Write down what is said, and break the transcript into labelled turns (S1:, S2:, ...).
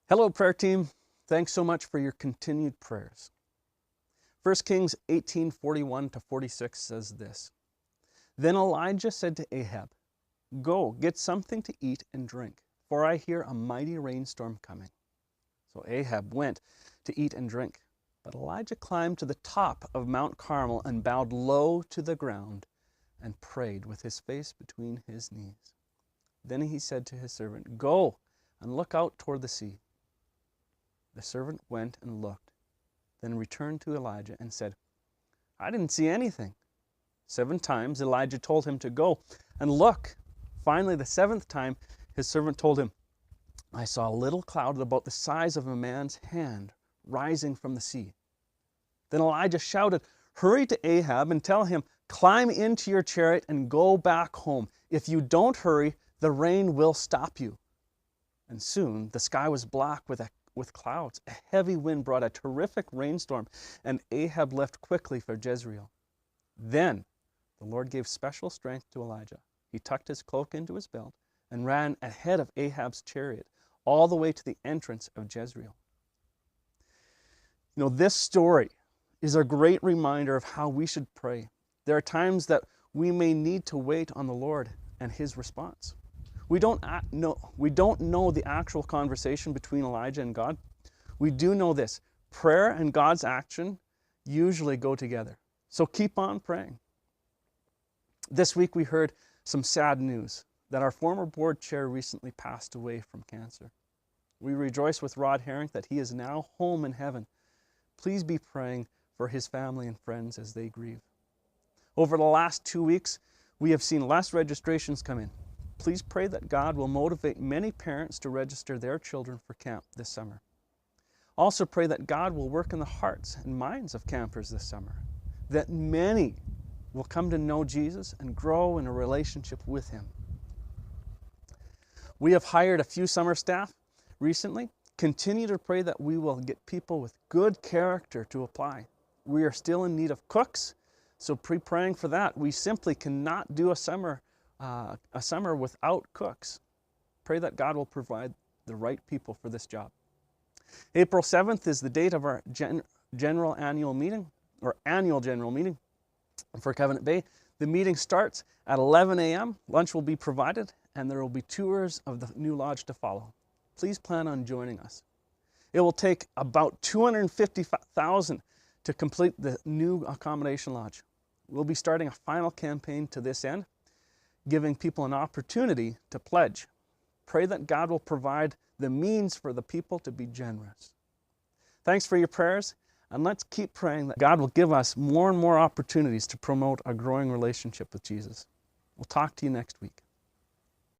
S1: Hello, prayer team. Thanks so much for your continued prayers. 1 Kings 18:41 to 46 says this. Then Elijah said to Ahab, "Go, get something to eat and drink, for I hear a mighty rainstorm coming." So Ahab went to eat and drink. But Elijah climbed to the top of Mount Carmel and bowed low to the ground and prayed with his face between his knees. Then he said to his servant, "Go and look out toward the sea." The servant went and looked, then returned to Elijah and said, "I didn't see anything." 7 times Elijah told him to go and look. Finally, the 7th time, his servant told him, "I saw a little cloud about the size of a man's hand rising from the sea." Then Elijah shouted, "Hurry to Ahab and tell him, 'Climb into your chariot and go back home. If you don't hurry, the rain will stop you.'" And soon the sky was black with clouds. A heavy wind brought a terrific rainstorm, and Ahab left quickly for Jezreel. Then the Lord gave special strength to Elijah. He tucked his cloak into his belt and ran ahead of Ahab's chariot all the way to the entrance of Jezreel. This story is a great reminder of how we should pray. There are times that we may need to wait on the Lord and his response. We don't know the actual conversation between Elijah and God. We do know this: prayer and God's action usually go together. So keep on praying. This week we heard some sad news that our former board chair recently passed away from cancer. We rejoice with Rod Harink that he is now home in heaven. Please be praying for his family and friends as they grieve. Over the last 2 weeks, we have seen less registrations come in. Please pray that God will motivate many parents to register their children for camp this summer. Also pray that God will work in the hearts and minds of campers this summer, that many will come to know Jesus and grow in a relationship with him. We have hired a few summer staff recently. Continue to pray that we will get people with good character to apply. We are still in need of cooks, so be praying for that. We simply cannot do a summer without cooks. Pray that God will provide the right people for this job. April 7th is the date of our annual general meeting for Covenant Bay. The meeting starts at 11 a.m. Lunch will be provided, and there will be tours of the new lodge to follow. Please plan on joining us. It will take about $250,000 to complete the new accommodation lodge. We'll be starting a final campaign to this end, giving people an opportunity to pledge. Pray that God will provide the means for the people to be generous. Thanks for your prayers, and let's keep praying that God will give us more and more opportunities to promote a growing relationship with Jesus. We'll talk to you next week.